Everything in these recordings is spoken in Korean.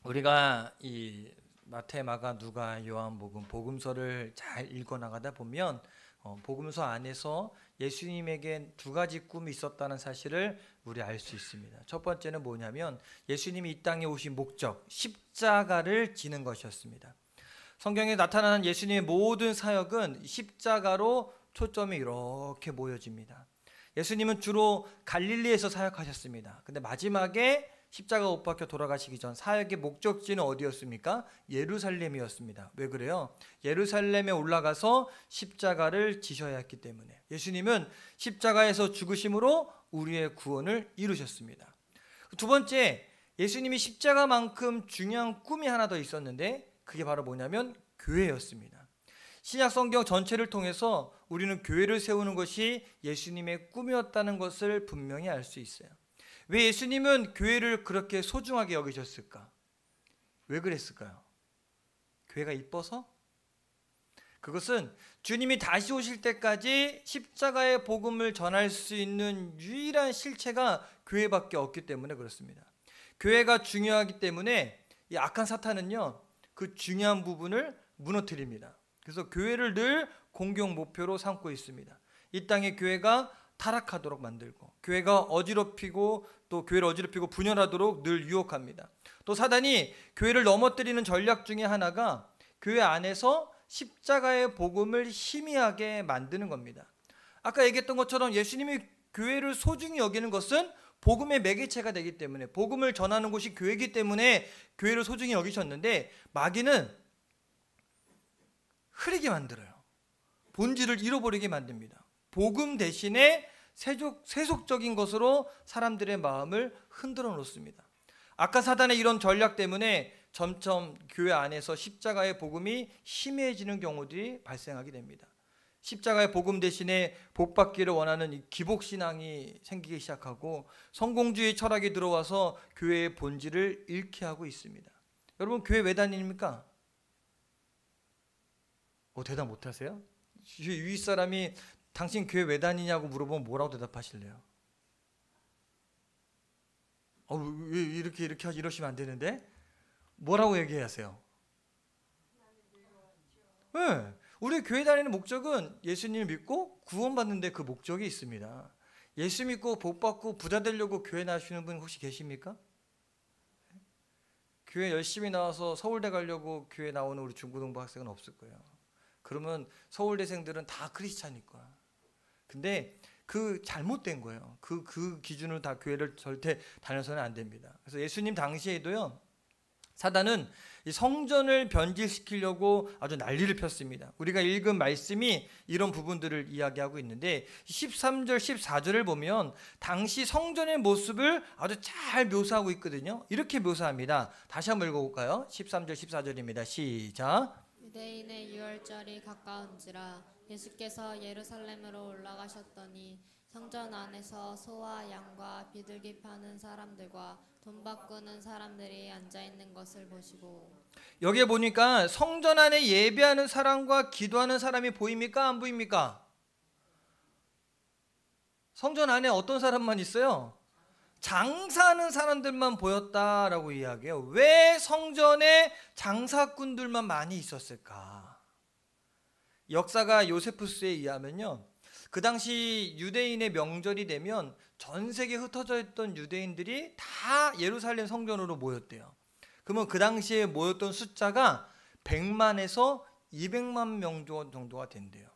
우리가 이 마태, 마가, 누가, 요한복음, 복음서를 잘 읽어 나가다 보면 복음서 안에서 예수님에게 두 가지 꿈이 있었다는 사실을 우리 알 수 있습니다. 첫 번째는 뭐냐면 예수님이 이 땅에 오신 목적, 십자가를 지는 것이었습니다. 성경에 나타나는 예수님의 모든 사역은 십자가로 초점이 이렇게 모여집니다. 예수님은 주로 갈릴리에서 사역하셨습니다. 근데 마지막에 십자가 못 박혀 돌아가시기 전 사역의 목적지는 어디였습니까? 예루살렘이었습니다. 왜 그래요? 예루살렘에 올라가서 십자가를 지셔야 했기 때문에 예수님은 십자가에서 죽으심으로 우리의 구원을 이루셨습니다. 두 번째, 예수님이 십자가만큼 중요한 꿈이 하나 더 있었는데 그게 바로 뭐냐면 교회였습니다. 신약 성경 전체를 통해서 우리는 교회를 세우는 것이 예수님의 꿈이었다는 것을 분명히 알 수 있어요. 왜 예수님은 교회를 그렇게 소중하게 여기셨을까? 왜 그랬을까요? 교회가 이뻐서? 그것은 주님이 다시 오실 때까지 십자가의 복음을 전할 수 있는 유일한 실체가 교회밖에 없기 때문에 그렇습니다. 교회가 중요하기 때문에 이 악한 사탄은요, 그 중요한 부분을 무너뜨립니다. 그래서 교회를 늘 공격 목표로 삼고 있습니다. 이 땅의 교회가 타락하도록 만들고, 교회가 어지럽히고 또 교회를 어지럽히고 분열하도록 늘 유혹합니다. 또 사단이 교회를 넘어뜨리는 전략 중에 하나가 교회 안에서 십자가의 복음을 희미하게 만드는 겁니다. 아까 얘기했던 것처럼 예수님이 교회를 소중히 여기는 것은 복음의 매개체가 되기 때문에, 복음을 전하는 곳이 교회이기 때문에 교회를 소중히 여기셨는데, 마귀는 흐리게 만들어요. 본질을 잃어버리게 만듭니다. 복음 대신에 세속적인 것으로 사람들의 마음을 흔들어 놓습니다. 아까 사단의 이런 전략 때문에 점점 교회 안에서 십자가의 복음이 희미해지는 경우들이 발생하게 됩니다. 십자가의 복음 대신에 복받기를 원하는 이 기복신앙이 생기기 시작하고 성공주의 철학이 들어와서 교회의 본질을 잃게 하고 있습니다. 여러분, 교회 왜 다닙니까? 대답 못하세요? 위 사람이 당신 교회 왜 다니냐고 물어보면 뭐라고 대답하실래요? 왜 이렇게 이러시면 안 되는데? 뭐라고 얘기하세요? 네, 우리 교회 다니는 목적은 예수님을 믿고 구원받는 데 그 목적이 있습니다. 예수 믿고 복 받고 부자 되려고 교회 나오시는 분 혹시 계십니까? 교회 열심히 나와서 서울대 가려고 교회 나오는 우리 중고등부 학생은 없을 거예요. 그러면 서울대생들은 다 크리스찬일 거야. 근데 그 잘못된 거예요. 그 기준으로 다 교회를 절대 다녀서는 안 됩니다. 그래서 예수님 당시에도요, 사단은 이 성전을 변질시키려고 아주 난리를 폈습니다. 우리가 읽은 말씀이 이런 부분들을 이야기하고 있는데 13절 14절을 보면 당시 성전의 모습을 아주 잘 묘사하고 있거든요. 이렇게 묘사합니다. 다시 한번 읽어볼까요? 13절 14절입니다. 시작. 유대인의 유월절이 가까운지라 예수께서 예루살렘으로 올라가셨더니 성전 안에서 소와 양과 비둘기 파는 사람들과 돈 바꾸는 사람들이 앉아있는 것을 보시고, 여기에 보니까 성전 안에 예배하는 사람과 기도하는 사람이 보입니까? 안 보입니까? 성전 안에 어떤 사람만 있어요? 장사하는 사람들만 보였다라고 이야기해요. 왜 성전에 장사꾼들만 많이 있었을까? 역사가 요세푸스에 의하면요, 그 당시 유대인의 명절이 되면 전 세계에 흩어져 있던 유대인들이 다 예루살렘 성전으로 모였대요. 그러면 그 당시에 모였던 숫자가 100만에서 200만 명 정도가 된대요.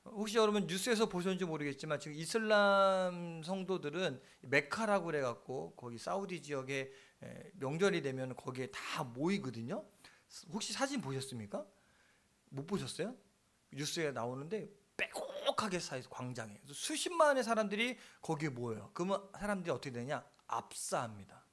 혹시 여러분 뉴스에서 보셨는지 모르겠지만 지금 이슬람 성도들은 메카라고 그래갖고 거기 사우디 지역에 명절이 되면 거기에 다 모이거든요. 혹시 사진 보셨습니까? 못 보셨어요? 뉴스에 나오는데 빼곡하게 쌓여서 광장에 수십만의 사람들이 거기에 모여요. 그러면 사람들이 어떻게 되냐? 압사합니다.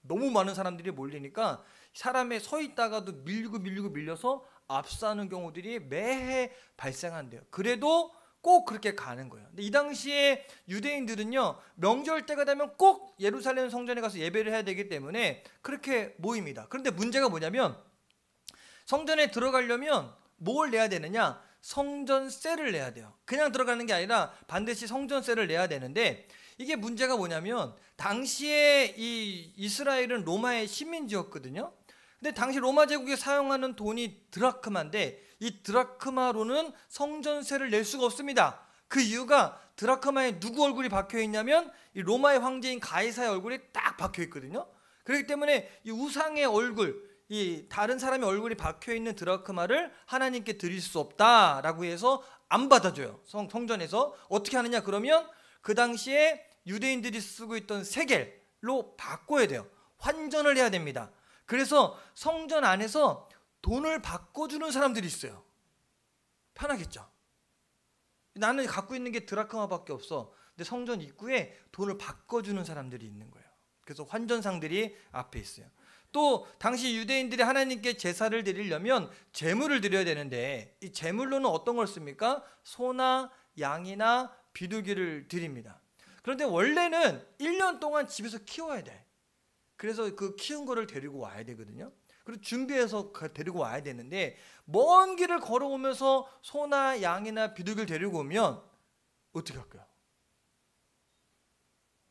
너무 많은 사람들이 몰리니까 사람에 서 있다가도 밀려서 압사하는 경우들이 매해 발생한대요. 그래도 꼭 그렇게 가는 거예요. 근데 이 당시에 유대인들은요, 명절 때가 되면 꼭 예루살렘 성전에 가서 예배를 해야 되기 때문에 그렇게 모입니다. 그런데 문제가 뭐냐면 성전에 들어가려면 뭘 내야 되느냐? 성전세를 내야 돼요. 그냥 들어가는 게 아니라 반드시 성전세를 내야 되는데, 이게 문제가 뭐냐면 당시에 이 이스라엘은 로마의 식민지였거든요. 근데 당시 로마 제국이 사용하는 돈이 드라크마인데 이 드라크마로는 성전세를 낼 수가 없습니다. 그 이유가 드라크마에 누구 얼굴이 박혀 있냐면 이 로마의 황제인 가이사의 얼굴이 딱 박혀 있거든요. 그렇기 때문에 이 우상의 얼굴, 이 다른 사람의 얼굴이 박혀 있는 드라크마를 하나님께 드릴 수 없다라고 해서 안 받아줘요. 성전에서 어떻게 하느냐 그러면 그 당시에 유대인들이 쓰고 있던 세겔로 바꿔야 돼요. 환전을 해야 됩니다. 그래서 성전 안에서 돈을 바꿔주는 사람들이 있어요. 편하겠죠. 나는 갖고 있는 게 드라크마밖에 없어. 근데 성전 입구에 돈을 바꿔주는 사람들이 있는 거예요. 그래서 환전상들이 앞에 있어요. 또 당시 유대인들이 하나님께 제사를 드리려면 제물을 드려야 되는데 이 제물로는 어떤 걸 씁니까? 소나 양이나 비둘기를 드립니다. 그런데 원래는 1년 동안 집에서 키워야 돼. 그래서 그 키운 거를 데리고 와야 되거든요. 그리고 준비해서 데리고 와야 되는데 먼 길을 걸어오면서 소나 양이나 비둘기를 데리고 오면 어떻게 할까요?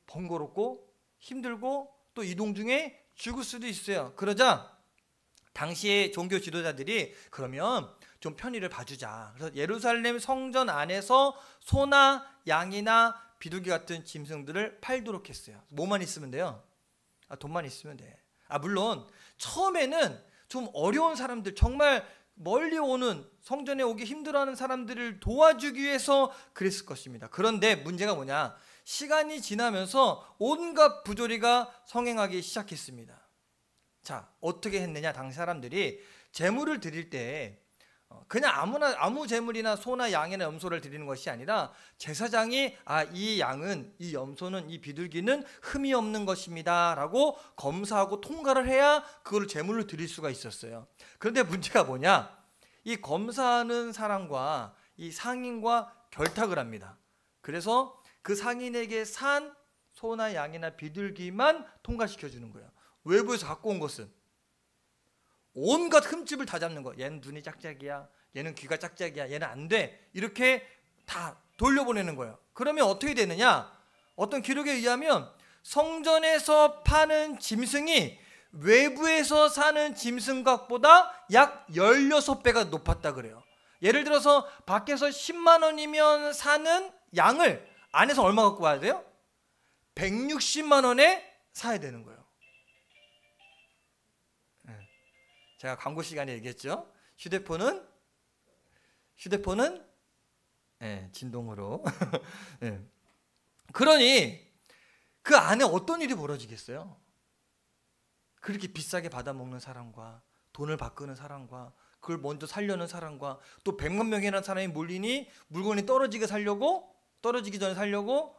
번거롭고 힘들고 또 이동 중에 죽을 수도 있어요. 그러자 당시의 종교 지도자들이 그러면 좀 편의를 봐주자. 그래서 예루살렘 성전 안에서 소나 양이나 비둘기 같은 짐승들을 팔도록 했어요. 뭐만 있으면 돼요? 돈만 있으면 돼. 물론 처음에는 좀 어려운 사람들, 정말 멀리 오는 성전에 오기 힘들어하는 사람들을 도와주기 위해서 그랬을 것입니다. 그런데 문제가 뭐냐? 시간이 지나면서 온갖 부조리가 성행하기 시작했습니다. 자, 어떻게 했느냐? 당시 사람들이 제물을 드릴 때 그냥 아무 제물이나 소나 양이나 염소를 드리는 것이 아니라 제사장이 이 양은, 이 염소는, 이 비둘기는 흠이 없는 것입니다 라고 검사하고 통과를 해야 그걸 제물로 드릴 수가 있었어요. 그런데 문제가 뭐냐? 이 검사하는 사람과 이 상인과 결탁을 합니다. 그래서 그 상인에게 산 소나 양이나 비둘기만 통과시켜 주는 거예요. 외부에서 갖고 온 것은 온갖 흠집을 다 잡는 거. 얘는 눈이 짝짝이야, 얘는 귀가 짝짝이야, 얘는 안 돼, 이렇게 다 돌려보내는 거예요. 그러면 어떻게 되느냐? 어떤 기록에 의하면 성전에서 파는 짐승이 외부에서 사는 짐승값보다 약 16배가 높았다 그래요. 예를 들어서 밖에서 10만 원이면 사는 양을 안에서 얼마 갖고 와야 돼요? 160만 원에 사야 되는 거예요. 제가 광고 시간에 얘기했죠. 휴대폰은 진동으로. 그러니 그 안에 어떤 일이 벌어지겠어요? 그렇게 비싸게 받아먹는 사람과 돈을 바꾸는 사람과 그걸 먼저 살려는 사람과 또 100만 명이라는 사람이 몰리니 물건이 떨어지기 전에 살려고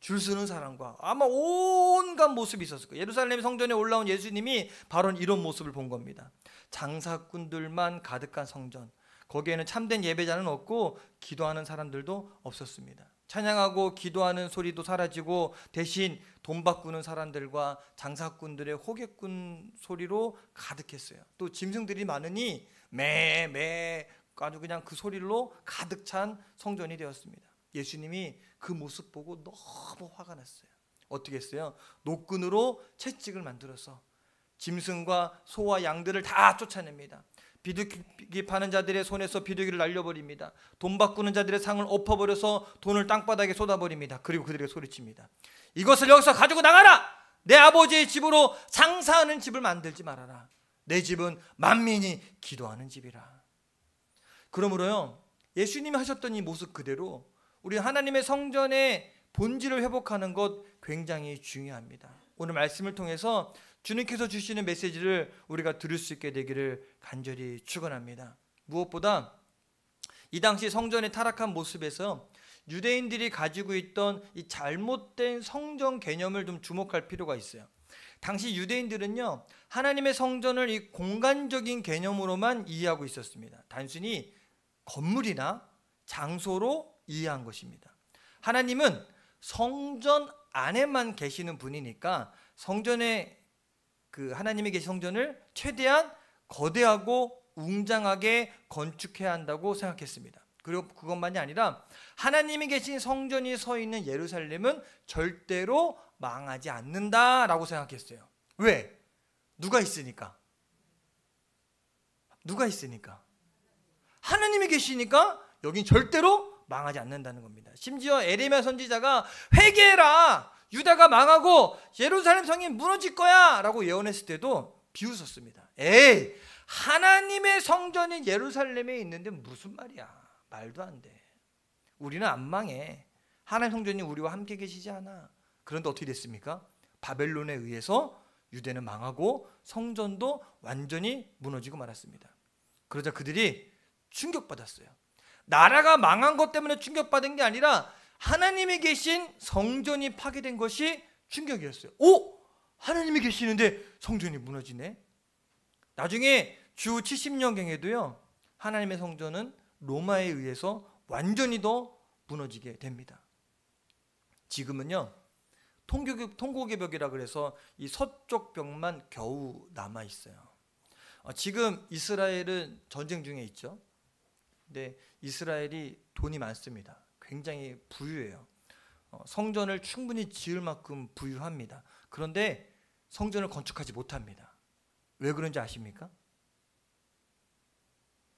줄 서는 사람과 아마 온갖 모습이 있었을 거예요. 예루살렘 성전에 올라온 예수님이 바로 이런 모습을 본 겁니다. 장사꾼들만 가득한 성전, 거기에는 참된 예배자는 없고 기도하는 사람들도 없었습니다. 찬양하고 기도하는 소리도 사라지고 대신 돈 바꾸는 사람들과 장사꾼들의 호객꾼 소리로 가득했어요. 또 짐승들이 많으니 매 아주 그냥 그 소리로 가득 찬 성전이 되었습니다. 예수님이 그 모습 보고 너무 화가 났어요. 어떻게 했어요? 노끈으로 채찍을 만들어서 짐승과 소와 양들을 다 쫓아냅니다. 비둘기 파는 자들의 손에서 비둘기를 날려버립니다. 돈 바꾸는 자들의 상을 엎어버려서 돈을 땅바닥에 쏟아버립니다. 그리고 그들에게 소리칩니다. 이것을 여기서 가지고 나가라! 내 아버지의 집으로 장사하는 집을 만들지 말아라. 내 집은 만민이 기도하는 집이라. 그러므로요, 예수님이 하셨던 이 모습 그대로 우리 하나님의 성전의 본질을 회복하는 것 굉장히 중요합니다. 오늘 말씀을 통해서 주님께서 주시는 메시지를 우리가 들을 수 있게 되기를 간절히 축원합니다. 무엇보다 이 당시 성전의 타락한 모습에서 유대인들이 가지고 있던 이 잘못된 성전 개념을 좀 주목할 필요가 있어요. 당시 유대인들은요, 하나님의 성전을 이 공간적인 개념으로만 이해하고 있었습니다. 단순히 건물이나 장소로 이해한 것입니다. 하나님은 성전 안에만 계시는 분이니까 성전에 하나님이 계신 성전을 최대한 거대하고 웅장하게 건축해야 한다고 생각했습니다. 그리고 그것만이 아니라 하나님이 계신 성전이 서 있는 예루살렘은 절대로 망하지 않는다라고 생각했어요. 왜? 누가 있으니까? 누가 있으니까? 하나님이 계시니까 여긴 절대로 망하지 않는다는 겁니다. 심지어 에레미야 선지자가 회개해라, 유다가 망하고 예루살렘 성이 무너질 거야 라고 예언했을 때도 비웃었습니다. 에이, 하나님의 성전이 예루살렘에 있는데 무슨 말이야, 말도 안 돼. 우리는 안 망해. 하나님 성전이 우리와 함께 계시지 않아. 그런데 어떻게 됐습니까? 바벨론에 의해서 유대는 망하고 성전도 완전히 무너지고 말았습니다. 그러자 그들이 충격받았어요. 나라가 망한 것 때문에 충격받은 게 아니라 하나님이 계신 성전이 파괴된 것이 충격이었어요. 오! 하나님이 계시는데 성전이 무너지네. 나중에 주 70년경에도요, 하나님의 성전은 로마에 의해서 완전히 더 무너지게 됩니다. 지금은요, 통곡의 벽이라 그래서 이 서쪽 벽만 겨우 남아 있어요. 지금 이스라엘은 전쟁 중에 있죠. 근데 이스라엘이 돈이 많습니다. 굉장히 부유해요. 성전을 충분히 지을 만큼 부유합니다. 그런데 성전을 건축하지 못합니다. 왜 그런지 아십니까?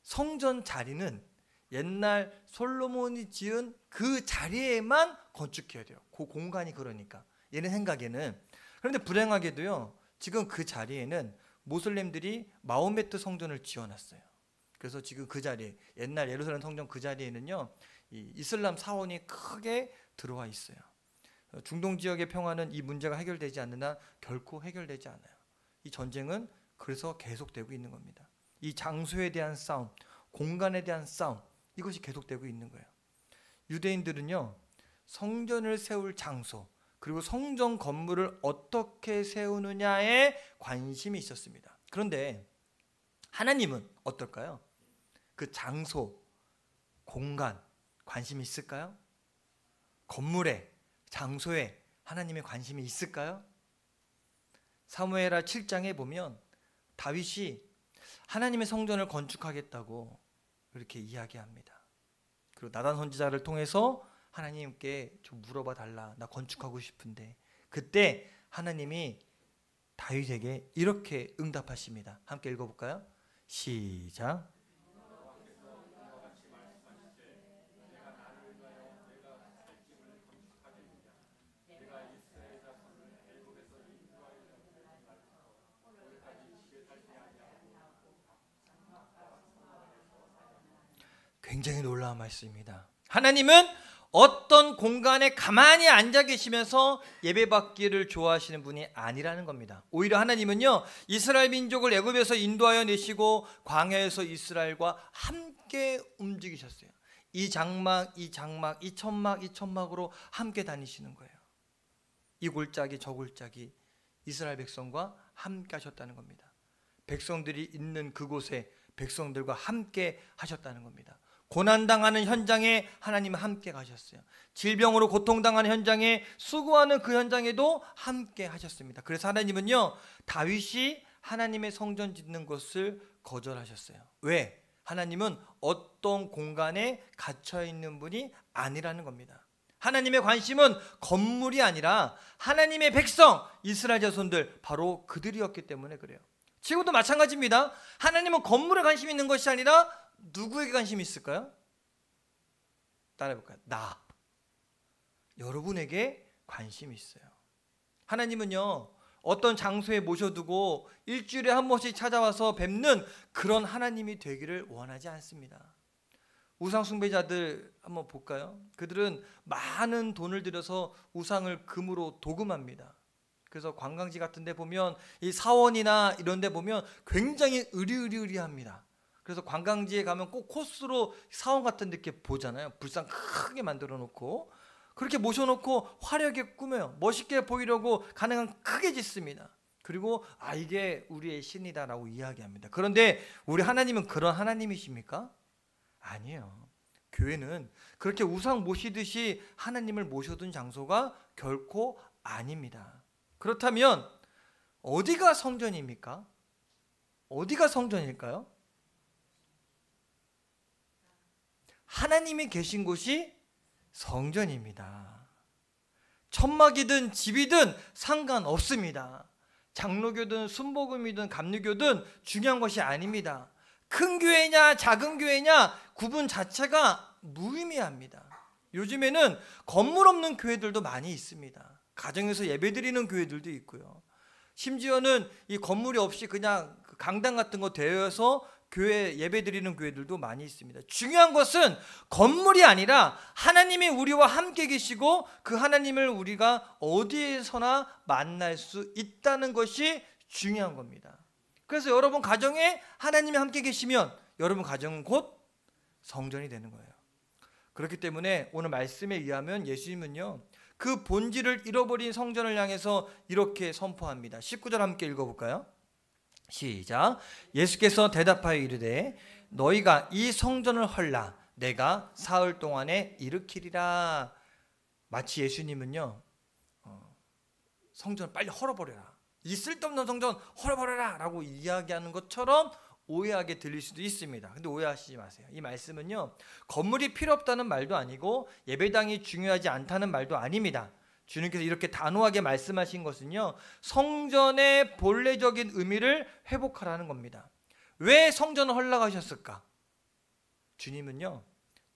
성전 자리는 옛날 솔로몬이 지은 그 자리에만 건축해야 돼요. 그 공간이 그러니까. 얘네 생각에는. 그런데 불행하게도요, 지금 그 자리에는 모슬렘들이 마호메트 성전을 지어놨어요. 그래서 지금 그 자리에, 옛날 예루살렘 성전 그 자리에는요, 이 이슬람 사원이 크게 들어와 있어요. 중동 지역의 평화는 이 문제가 해결되지 않는 한 결코 해결되지 않아요. 이 전쟁은 그래서 계속되고 있는 겁니다. 이 장소에 대한 싸움, 공간에 대한 싸움, 이것이 계속되고 있는 거예요. 유대인들은요, 성전을 세울 장소, 그리고 성전 건물을 어떻게 세우느냐에 관심이 있었습니다. 그런데 하나님은 어떨까요? 그 장소, 공간, 관심이 있을까요? 건물에, 장소에 하나님의 관심이 있을까요? 사무엘하 7장에 보면 다윗이 하나님의 성전을 건축하겠다고 이렇게 이야기합니다. 그리고 나단 선지자를 통해서 하나님께 좀 물어봐 달라, 나 건축하고 싶은데. 그때 하나님이 다윗에게 이렇게 응답하십니다. 함께 읽어볼까요? 시작. 굉장히 놀라운 말씀입니다. 하나님은 어떤 공간에 가만히 앉아 계시면서 예배받기를 좋아하시는 분이 아니라는 겁니다. 오히려 하나님은요, 이스라엘 민족을 애굽에서 인도하여 내시고 광야에서 이스라엘과 함께 움직이셨어요. 이 장막, 이 장막, 이 천막, 이 천막으로 함께 다니시는 거예요. 이 골짜기, 저 골짜기, 이스라엘 백성과 함께 하셨다는 겁니다. 백성들이 있는 그곳에 백성들과 함께 하셨다는 겁니다. 고난당하는 현장에 하나님은 함께 가셨어요. 질병으로 고통당하는 현장에, 수고하는 그 현장에도 함께 하셨습니다. 그래서 하나님은요, 다윗이 하나님의 성전 짓는 것을 거절하셨어요. 왜? 하나님은 어떤 공간에 갇혀 있는 분이 아니라는 겁니다. 하나님의 관심은 건물이 아니라 하나님의 백성, 이스라엘 자손들, 바로 그들이었기 때문에 그래요. 지금도 마찬가지입니다. 하나님은 건물에 관심이 있는 것이 아니라 누구에게 관심이 있을까요? 따라해볼까요? 나. 여러분에게 관심이 있어요. 하나님은요, 어떤 장소에 모셔두고 일주일에 한 번씩 찾아와서 뵙는 그런 하나님이 되기를 원하지 않습니다. 우상 숭배자들 한번 볼까요? 그들은 많은 돈을 들여서 우상을 금으로 도금합니다. 그래서 관광지 같은 데 보면, 이 사원이나 이런 데 보면 굉장히 으리으리합니다. 그래서 관광지에 가면 꼭 코스로 사원 같은 데 이렇게 보잖아요. 불상 크게 만들어 놓고 그렇게 모셔놓고 화려하게 꾸며요. 멋있게 보이려고 가능한 크게 짓습니다. 그리고 이게 우리의 신이다라고 이야기합니다. 그런데 우리 하나님은 그런 하나님이십니까? 아니에요. 교회는 그렇게 우상 모시듯이 하나님을 모셔둔 장소가 결코 아닙니다. 그렇다면 어디가 성전입니까? 어디가 성전일까요? 하나님이 계신 곳이 성전입니다. 천막이든 집이든 상관없습니다. 장로교든 순복음이든 감리교든 중요한 것이 아닙니다. 큰 교회냐 작은 교회냐 구분 자체가 무의미합니다. 요즘에는 건물 없는 교회들도 많이 있습니다. 가정에서 예배드리는 교회들도 있고요. 심지어는 이 건물이 없이 그냥 강당 같은 거 대여해서 교회 예배드리는 교회들도 많이 있습니다. 중요한 것은 건물이 아니라 하나님이 우리와 함께 계시고 그 하나님을 우리가 어디에서나 만날 수 있다는 것이 중요한 겁니다. 그래서 여러분 가정에 하나님이 함께 계시면 여러분 가정은 곧 성전이 되는 거예요. 그렇기 때문에 오늘 말씀에 의하면 예수님은요, 그 본질을 잃어버린 성전을 향해서 이렇게 선포합니다. 19절 함께 읽어볼까요? 시작. 예수께서 대답하여 이르되 너희가 이 성전을 헐라 내가 사흘 동안에 일으키리라. 마치 예수님은요, 성전을 빨리 헐어버려라, 이 쓸데없는 성전 헐어버려라 라고 이야기하는 것처럼 오해하게 들릴 수도 있습니다. 근데 오해하시지 마세요. 이 말씀은요, 건물이 필요 없다는 말도 아니고 예배당이 중요하지 않다는 말도 아닙니다. 주님께서 이렇게 단호하게 말씀하신 것은요, 성전의 본래적인 의미를 회복하라는 겁니다. 왜 성전을 헐락하셨을까? 주님은요,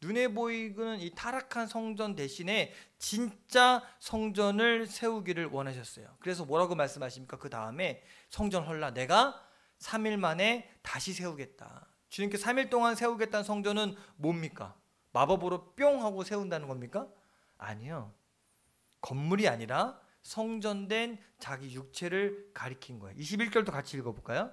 눈에 보이는 이 타락한 성전 대신에 진짜 성전을 세우기를 원하셨어요. 그래서 뭐라고 말씀하십니까? 그 다음에 성전 헐라 내가 3일 만에 다시 세우겠다. 주님께서 3일 동안 세우겠다는 성전은 뭡니까? 마법으로 뿅 하고 세운다는 겁니까? 아니요. 건물이 아니라 성전된 자기 육체를 가리킨 거예요. 21절도 같이 읽어볼까요?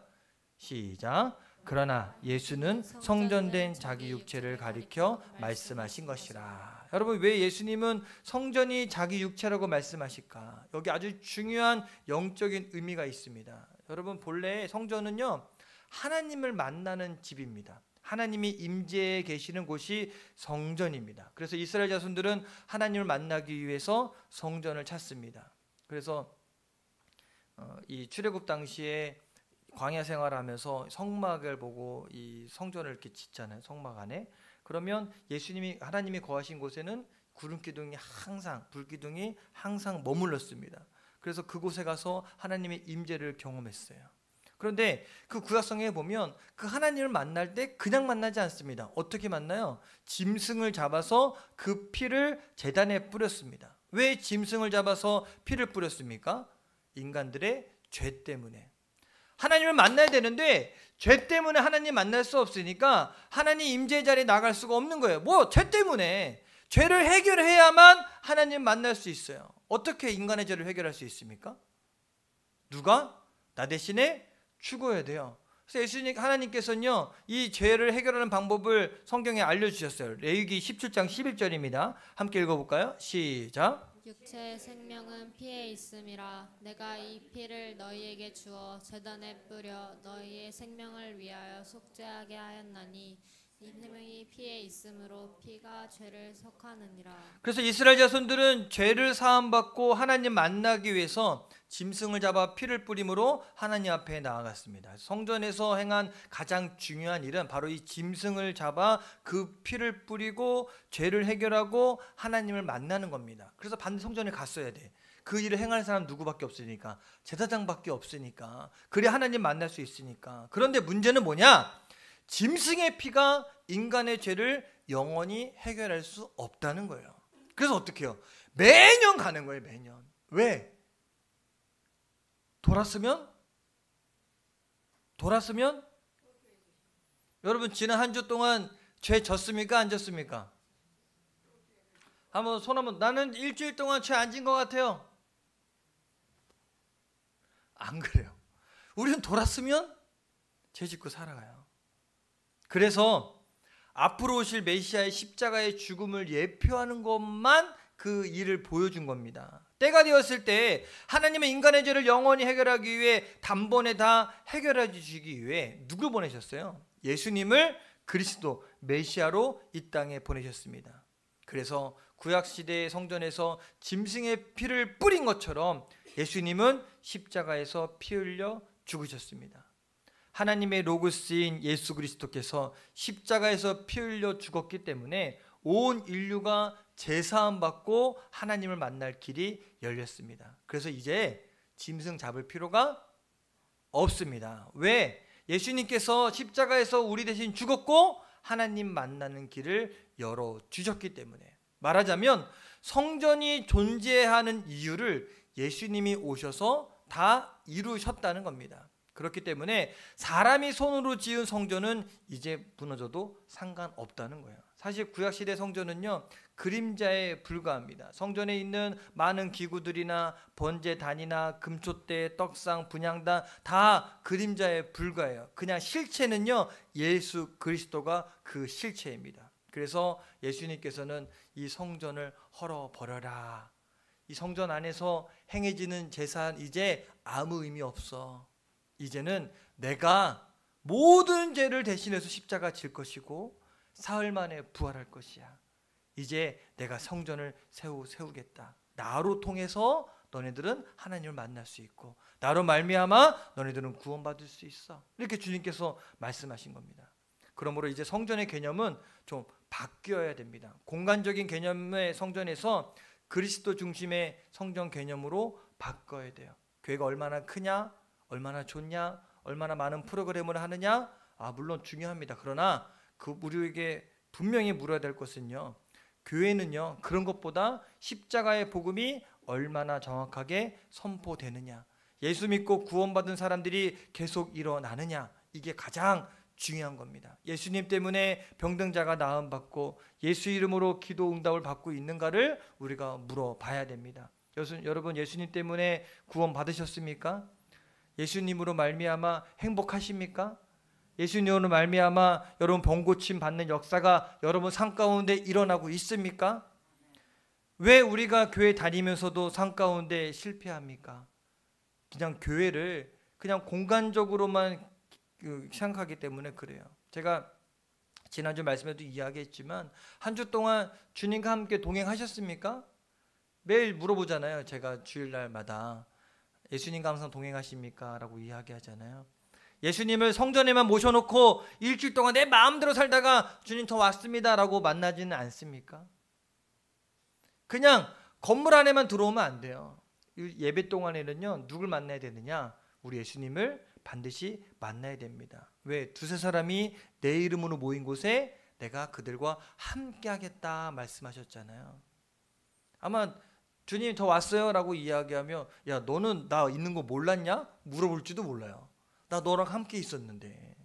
시작. 그러나 예수는 성전된 자기 육체를 가리켜 말씀하신 것이라. 여러분, 왜 예수님은 성전이 자기 육체라고 말씀하실까? 여기 아주 중요한 영적인 의미가 있습니다. 여러분, 본래 성전은요, 하나님을 만나는 집입니다. 하나님이 임재해 계시는 곳이 성전입니다. 그래서 이스라엘 자손들은 하나님을 만나기 위해서 성전을 찾습니다. 그래서 이 출애굽 당시에 광야 생활하면서 성막을 보고 이 성전을 이렇게 짓잖아요. 성막 안에. 그러면 하나님이 거하신 곳에는 구름 기둥이 항상, 불 기둥이 항상 머물렀습니다. 그래서 그곳에 가서 하나님의 임재를 경험했어요. 그런데 그 구약성에 보면 그 하나님을 만날 때 그냥 만나지 않습니다. 어떻게 만나요? 짐승을 잡아서 그 피를 제단에 뿌렸습니다. 왜 짐승을 잡아서 피를 뿌렸습니까? 인간들의 죄 때문에. 하나님을 만나야 되는데 죄 때문에 하나님 만날 수 없으니까 하나님 임재 자리에 나갈 수가 없는 거예요. 죄 때문에. 죄를 해결해야만 하나님 만날 수 있어요. 어떻게 인간의 죄를 해결할 수 있습니까? 누가? 나 대신에 죽어야 돼요. 그래서 하나님께서는요, 이 죄를 해결하는 방법을 성경에 알려주셨어요. 레위기 17장 11절입니다. 함께 읽어볼까요? 시작. 육체의 생명은 피에 있음이라. 내가 이 피를 너희에게 주어 제단에 뿌려 너희의 생명을 위하여 속죄하게 하였나니 이 생명이 피에 있으므로 피가 죄를 속하느니라. 그래서 이스라엘 자손들은 죄를 사함받고 하나님 만나기 위해서 짐승을 잡아 피를 뿌림으로 하나님 앞에 나아갔습니다. 성전에서 행한 가장 중요한 일은 바로 이 짐승을 잡아 그 피를 뿌리고 죄를 해결하고 하나님을 만나는 겁니다. 그래서 반드시 성전에 갔어야 돼. 그 일을 행할 사람 누구밖에 없으니까, 제사장밖에 없으니까, 그래 하나님 만날 수 있으니까. 그런데 문제는 뭐냐? 짐승의 피가 인간의 죄를 영원히 해결할 수 없다는 거예요. 그래서 어떻게 해요? 매년 가는 거예요. 매년. 왜? 돌았으면 여러분, 지난 한 주 동안 죄 졌습니까? 안 졌습니까? 나는 일주일 동안 죄 안 진 것 같아요. 안 그래요. 우리는 돌았으면 죄 짓고 살아가요. 그래서 앞으로 오실 메시아의 십자가의 죽음을 예표하는 것만 그 일을 보여준 겁니다. 때가 되었을 때 하나님은 인간의 죄를 영원히 해결하기 위해 단번에 다 해결해 주시기 위해 누굴 보내셨어요? 예수님을 그리스도 메시아로 이 땅에 보내셨습니다. 그래서 구약시대의 성전에서 짐승의 피를 뿌린 것처럼 예수님은 십자가에서 피 흘려 죽으셨습니다. 하나님의 로고스인 예수 그리스도께서 십자가에서 피 흘려 죽었기 때문에 온 인류가 제사함 받고 하나님을 만날 길이 열렸습니다. 그래서 이제 짐승 잡을 필요가 없습니다. 왜? 예수님께서 십자가에서 우리 대신 죽었고 하나님 만나는 길을 열어주셨기 때문에, 말하자면 성전이 존재하는 이유를 예수님이 오셔서 다 이루셨다는 겁니다. 그렇기 때문에 사람이 손으로 지은 성전은 이제 무너져도 상관없다는 거예요. 사실 구약시대 성전은요, 그림자에 불과합니다. 성전에 있는 많은 기구들이나 번제단이나 금촛대, 떡상, 분향단 다 그림자에 불과해요. 그냥 실체는요, 예수 그리스도가 그 실체입니다. 그래서 예수님께서는 이 성전을 헐어버려라. 이 성전 안에서 행해지는 제사는 이제 아무 의미 없어. 이제는 내가 모든 죄를 대신해서 십자가 질 것이고 사흘 만에 부활할 것이야. 이제 내가 성전을 세우겠다. 나로 통해서 너네들은 하나님을 만날 수 있고 나로 말미암아 너네들은 구원받을 수 있어. 이렇게 주님께서 말씀하신 겁니다. 그러므로 이제 성전의 개념은 좀 바뀌어야 됩니다. 공간적인 개념의 성전에서 그리스도 중심의 성전 개념으로 바꿔야 돼요. 교회가 얼마나 크냐, 얼마나 좋냐, 얼마나 많은 프로그램을 하느냐, 물론 중요합니다. 그러나 우리에게 분명히 물어야 될 것은요, 교회는요, 그런 것보다 십자가의 복음이 얼마나 정확하게 선포되느냐, 예수 믿고 구원받은 사람들이 계속 일어나느냐, 이게 가장 중요한 겁니다. 예수님 때문에 병든자가 나음받고 예수 이름으로 기도 응답을 받고 있는가를 우리가 물어봐야 됩니다. 여러분, 예수님 때문에 구원 받으셨습니까? 예수님으로 말미암아 행복하십니까? 예수님으로 말미암아 여러분 병고침 받는 역사가 여러분 삶 가운데 일어나고 있습니까? 왜 우리가 교회 다니면서도 삶 가운데 실패합니까? 그냥 교회를 그냥 공간적으로만 생각하기 때문에 그래요. 제가 지난주 말씀에도 이야기했지만 한 주 동안 주님과 함께 동행하셨습니까? 매일 물어보잖아요. 제가 주일날마다 예수님과 항상 동행하십니까? 라고 이야기하잖아요. 예수님을 성전에만 모셔놓고 일주일 동안 내 마음대로 살다가 주님 저 왔습니다 라고 만나지는 않습니까? 그냥 건물 안에만 들어오면 안 돼요. 예배 동안에는요, 누굴 만나야 되느냐? 우리 예수님을 반드시 만나야 됩니다. 왜? 두세 사람이 내 이름으로 모인 곳에 내가 그들과 함께 하겠다 말씀하셨잖아요. 아마 주님 저 왔어요 라고 이야기하면, 야 너는 나 있는 거 몰랐냐? 물어볼지도 몰라요. 나 너랑 함께 있었는데.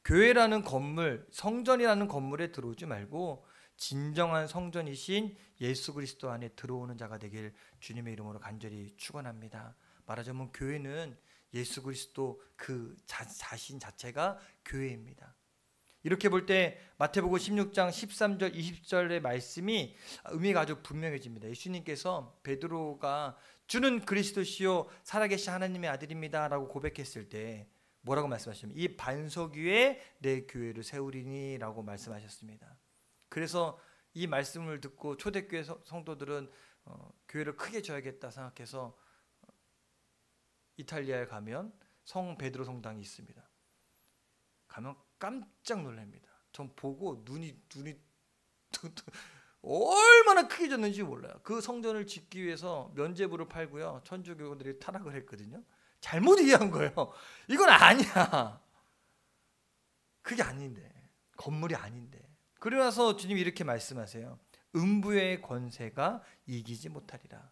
교회라는 건물, 성전이라는 건물에 들어오지 말고 진정한 성전이신 예수 그리스도 안에 들어오는 자가 되길 주님의 이름으로 간절히 축원합니다. 말하자면 교회는 예수 그리스도 그 자신 자체가 교회입니다. 이렇게 볼 때 마태복음 16장 13절 20절의 말씀이 의미가 아주 분명해집니다. 예수님께서 베드로가 주는 그리스도시요 살아계신 하나님의 아들입니다 라고 고백했을 때 뭐라고 말씀하셨냐면 이 반석 위에 내 교회를 세우리니 라고 말씀하셨습니다. 그래서 이 말씀을 듣고 초대교회 성도들은 교회를 크게 줘야겠다 생각해서 이탈리아에 가면 성 베드로 성당이 있습니다. 가면 깜짝 놀랍니다. 전 보고 눈이 얼마나 크게 졌는지 몰라요. 그 성전을 짓기 위해서 면제부를 팔고요, 천주교들이 타락을 했거든요. 잘못 이해한 거예요. 이건 아니야. 그게 아닌데, 건물이 아닌데. 그러고 나서 주님이 이렇게 말씀하세요. 음부의 권세가 이기지 못하리라.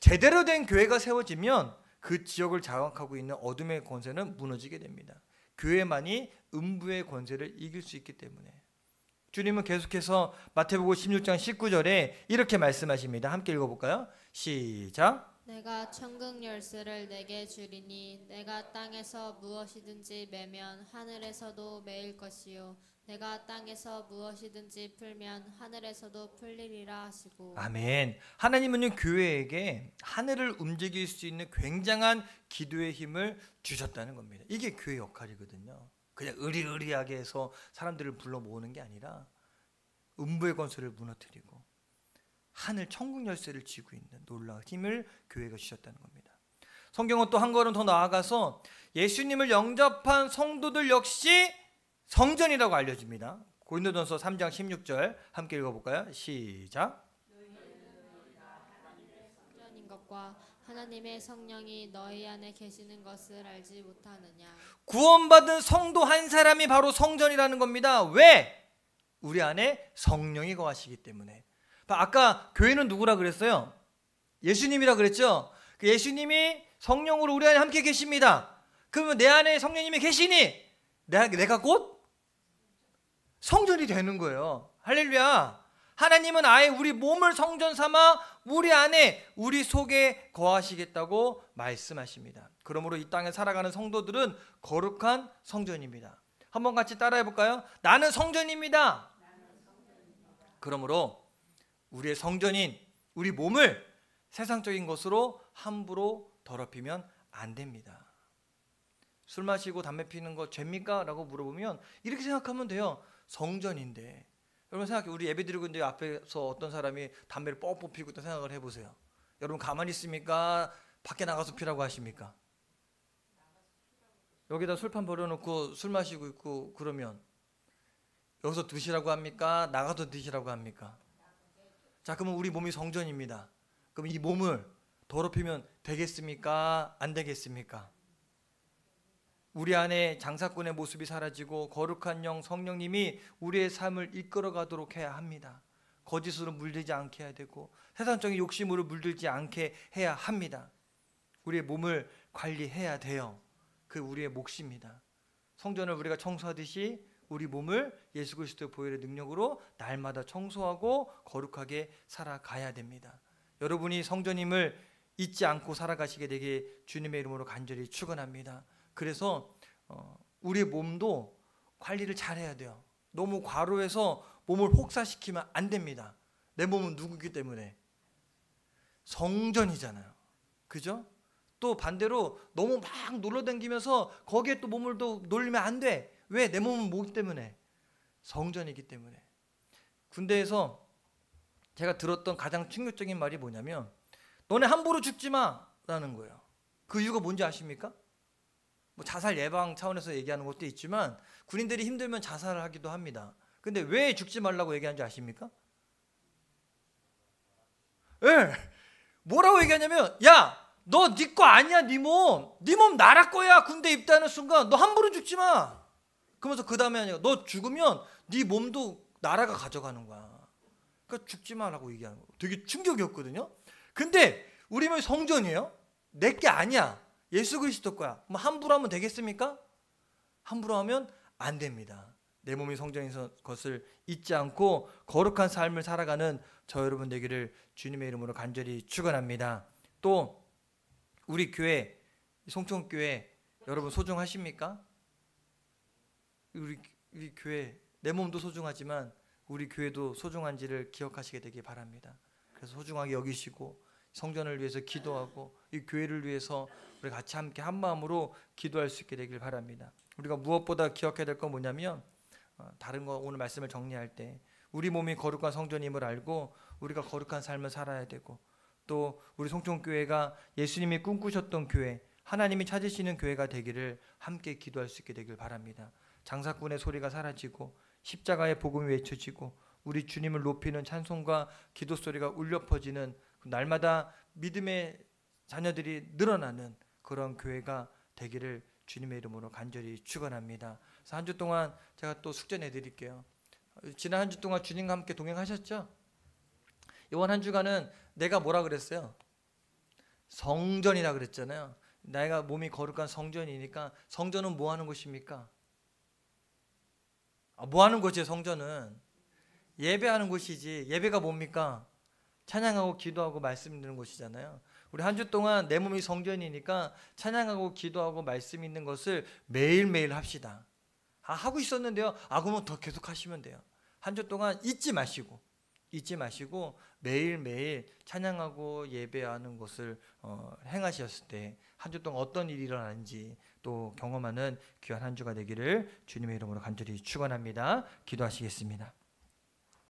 제대로 된 교회가 세워지면 그 지역을 장악하고 있는 어둠의 권세는 무너지게 됩니다. 교회만이 음부의 권세를 이길 수 있기 때문에. 주님은 계속해서 마태복음 16장 19절에 이렇게 말씀하십니다. 함께 읽어볼까요? 시작. 내가 천국 열쇠를 내게 주리니 내가 땅에서 무엇이든지 매면 하늘에서도 매일 것이요 내가 땅에서 무엇이든지 풀면 하늘에서도 풀리리라 하시고. 아멘. 하나님은요, 교회에게 하늘을 움직일 수 있는 굉장한 기도의 힘을 주셨다는 겁니다. 이게 교회 역할이거든요. 그냥 의리의리하게 해서 사람들을 불러 모으는 게 아니라 음부의 권세를 무너뜨리고 하늘 천국 열쇠를 쥐고 있는 놀라운 힘을 교회가 주셨다는 겁니다. 성경은 또 한 걸음 더 나아가서 예수님을 영접한 성도들 역시 성전이라고 알려집니다. 고린도전서 3장 16절 함께 읽어볼까요? 시작. 성전인 것과 하나님의 성령이 너희 안에 계시는 것을 알지 못하느냐. 구원받은 성도 한 사람이 바로 성전이라는 겁니다. 왜? 우리 안에 성령이 거하시기 때문에. 아까 교회는 누구라 그랬어요? 예수님이라 그랬죠? 그 예수님이 성령으로 우리 안에 함께 계십니다. 그러면 내 안에 성령님이 계시니 내가 곧 성전이 되는 거예요. 할렐루야. 하나님은 아예 우리 몸을 성전 삼아 우리 안에 우리 속에 거하시겠다고 말씀하십니다. 그러므로 이 땅에 살아가는 성도들은 거룩한 성전입니다. 한번 같이 따라해 볼까요? 나는 성전입니다. 그러므로 우리의 성전인 우리 몸을 세상적인 것으로 함부로 더럽히면 안 됩니다. 술 마시고 담배 피는 거 죄입니까? 라고 물어보면 이렇게 생각하면 돼요. 성전인데. 여러분 생각해, 우리 예배 드리고 있는데 앞에서 어떤 사람이 담배를 뻑뻑 피우고 있다 생각을 해보세요. 여러분 가만히 있습니까? 밖에 나가서 피라고 하십니까? 여기다 술판 버려놓고 술 마시고 있고 그러면 여기서 드시라고 합니까? 나가서 드시라고 합니까? 자, 그러면 우리 몸이 성전입니다. 그럼 이 몸을 더럽히면 되겠습니까? 안 되겠습니까? 우리 안에 장사꾼의 모습이 사라지고 거룩한 영 성령님이 우리의 삶을 이끌어 가도록 해야 합니다. 거짓으로 물들지 않게 해야 되고 세상적인 욕심으로 물들지 않게 해야 합니다. 우리의 몸을 관리해야 돼요. 그 우리의 몫입니다. 성전을 우리가 청소하듯이 우리 몸을 예수 그리스도의 보혈의 능력으로 날마다 청소하고 거룩하게 살아가야 됩니다. 여러분이 성전임을 잊지 않고 살아가시게 되게 주님의 이름으로 간절히 축원합니다. 그래서 우리의 몸도 관리를 잘해야 돼요. 너무 과로해서 몸을 혹사시키면 안 됩니다. 내 몸은 누구기 때문에? 성전이잖아요. 그죠? 또 반대로 너무 막 놀러다니면서 거기에 또 몸을 또 놀리면 안 돼. 왜? 내 몸은 뭐기 때문에? 성전이기 때문에. 군대에서 제가 들었던 가장 충격적인 말이 뭐냐면 너네 함부로 죽지 마 라는 거예요. 그 이유가 뭔지 아십니까? 뭐 자살 예방 차원에서 얘기하는 것도 있지만 군인들이 힘들면 자살을 하기도 합니다. 근데 왜 죽지 말라고 얘기하는지 아십니까? 예. 뭐라고 얘기하냐면 야, 너 네 거 아니야. 네 몸 나라 거야. 군대 입대하는 순간 너 함부로 죽지 마. 그러면서 그 다음에 아니야. 너 죽으면 네 몸도 나라가 가져가는 거야. 그러니까 죽지 마라고 얘기하는 거. 되게 충격이었거든요. 근데 우리 몸이 성전이에요. 내 게 아니야. 예수 그리스도 거야. 뭐 함부로 하면 되겠습니까? 함부로 하면 안 됩니다. 내 몸이 성전인 것을 잊지 않고 거룩한 삶을 살아가는 저 여러분 되기를 주님의 이름으로 간절히 축원합니다. 또 우리 교회 송천교회 여러분 소중하십니까? 우리 교회 내 몸도 소중하지만 우리 교회도 소중한지를 기억하시게 되기 바랍니다. 그래서 소중하게 여기시고 성전을 위해서 기도하고 이 교회를 위해서 우리 같이 함께 한 마음으로 기도할 수 있게 되길 바랍니다. 우리가 무엇보다 기억해야 될 건 뭐냐면 다른 거 오늘 말씀을 정리할 때 우리 몸이 거룩한 성전임을 알고 우리가 거룩한 삶을 살아야 되고 또 우리 송천교회가 예수님이 꿈꾸셨던 교회, 하나님이 찾으시는 교회가 되기를 함께 기도할 수 있게 되길 바랍니다. 장사꾼의 소리가 사라지고 십자가의 복음이 외쳐지고 우리 주님을 높이는 찬송과 기도 소리가 울려 퍼지는 날마다 믿음의 자녀들이 늘어나는 그런 교회가 되기를 주님의 이름으로 간절히 축원합니다. 그래서 한 주 동안 제가 또 숙제 내드릴게요. 지난 한 주 동안 주님과 함께 동행하셨죠? 이번 한 주간은 내가 뭐라 그랬어요? 성전이라 그랬잖아요. 내가 몸이 거룩한 성전이니까 성전은 뭐 하는 곳입니까? 뭐 하는 곳이에요? 성전은 예배하는 곳이지. 예배가 뭡니까? 찬양하고 기도하고 말씀 듣는 곳이잖아요. 우리 한 주 동안 내 몸이 성전이니까 찬양하고 기도하고 말씀 있는 것을 매일매일 합시다. 하고 있었는데요. 그러면 더 계속 하시면 돼요. 한 주 동안 잊지 마시고 매일매일 찬양하고 예배하는 것을 행하셨을 때 한 주 동안 어떤 일이 일어나는지 또 경험하는 귀한 한 주가 되기를 주님의 이름으로 간절히 축원합니다. 기도하시겠습니다.